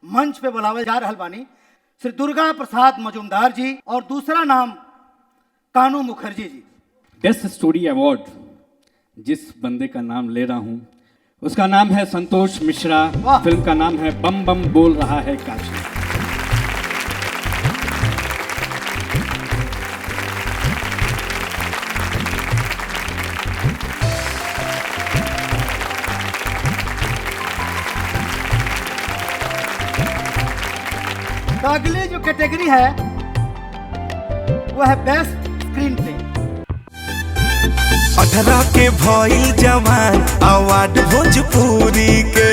मंच पे बुलावल जा रहल बानी श्री दुर्गा प्रसाद मजुमदार जी और दूसरा नाम कानू Mukherjee ji. Best story award जिस बंदे का नाम ले रहा हूं उसका नाम है संतोष मिश्रा। फिल्म का नाम है बम बम बोल रहा है काशी। तो अगली जो कैटेगरी है वो है बेस्ट स्क्रीन प्ले। 18 के भइल जवान अवार्ड भोजपुरी के।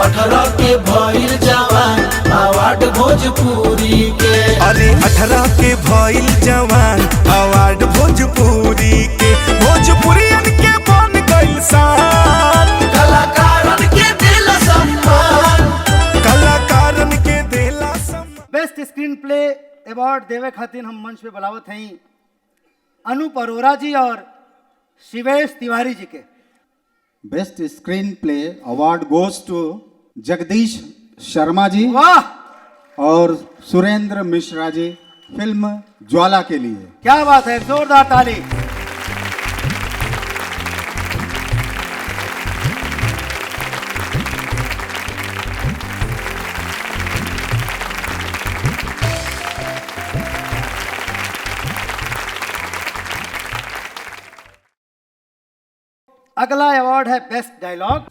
18 के भइल जवान अवार्ड भोजपुरी के। अरे 18 के भइल जवान अवार्ड भोजपुरी के। भोजपुरियन के बन गइल शान। कलाकारन के दिल सम्मान। कलाकारन के दिला सम्मान। बेस्ट स्क्रीन प्ले अवार्ड देवे खातिर हम मंच पे बुलावत हैं अनूप अरोरा जी और शिवेश तिवारी जी के। Best screenplay award goes to Jagdish Sharma ji वाह और सुरेंद्र मिश्रा जी, फिल्म ज्वाला के लिए। क्या बात है, जोरदार ताली। अगला अवार्ड है बेस्ट डायलॉग।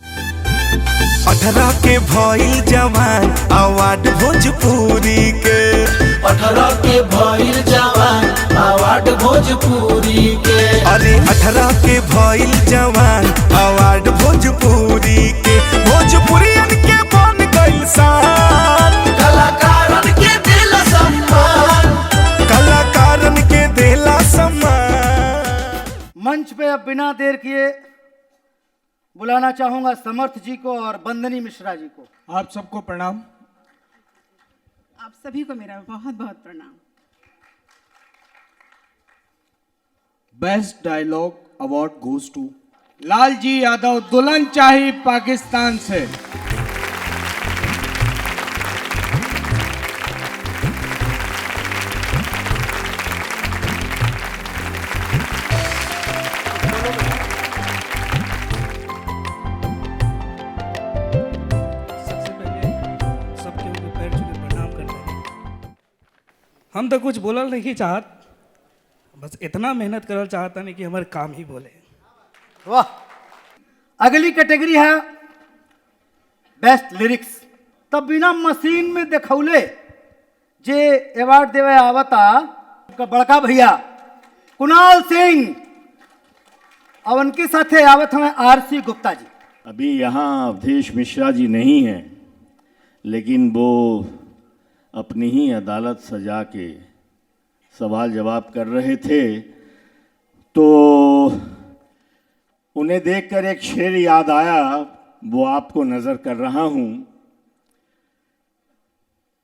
18 के भइल जवान अवार्ड भोजपुरी के। 18 के भइल जवान अवार्ड भोजपुरी के। अरे 18 के भइल जवान अवार्ड भोजपुरी के। भोजपुरियन के बन गइल शान। कलाकारन के दिल सम्मान। कलाकारन के दिला सम्मान। मंच पे अब बिना देर किए बुलाना चाहूंगा समर्थ जी को और बंदनी मिश्रा जी को। आप सबको प्रणाम। आप सभी को मेरा बहुत बहुत प्रणाम। Best dialogue award goes to Lalji Yadav, Dulhan Chahiye Pakistan से। हम तो कुछ बोलल नहीं चाहत, बस इतना मेहनत करल चाहता नहीं कि हमारे काम ही बोले। वाह। अगली कैटेगरी है बेस्ट लिरिक्स। तब बिना मशीन में देखौले जे अवार्ड देवे आवता का बड़का भैया कुणाल सिंह और उनके साथे आवत हमें आरसी गुप्ता जी। अभी यहाँ अवधेश मिश्रा जी नहीं हैं, लेकिन वो अपनी ही अदालत सजा के सवाल जवाब कर रहे थे, तो उन्हें देखकर एक शेर याद आया, वो आपको नज़र कर रहा हूँ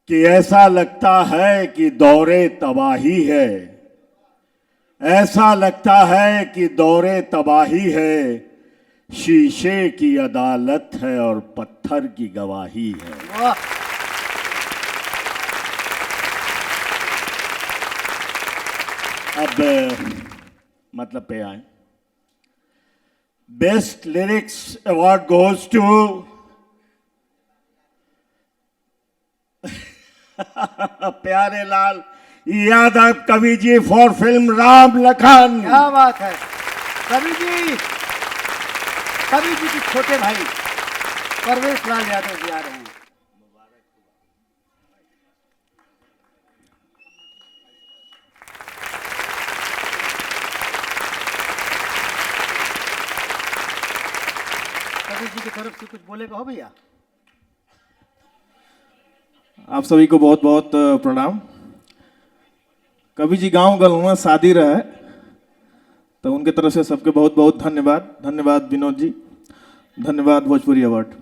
कि ऐसा लगता है कि दौरे तबाही है। ऐसा लगता है कि दौरे तबाही है। शीशे की अदालत है और पत्थर की गवाही है। वाह। अब मतलब पे आए। Best lyrics award goes to Pyare Lal Yadav कवि जी फॉर फिल्म राम लखन। क्या बात है। कवि जी के छोटे भाई परवेश लाल यादव जी आ रहे हैं। कवि जी की तरफ से कुछ बोलेगा हो भैया? आप सभी को बहुत बहुत प्रणाम। कवि जी गांव गलवा शादी रहे तो उनके तरफ से सबके बहुत बहुत धन्यवाद। धन्यवाद विनोद जी, धन्यवाद भोजपुरी अवार्ड।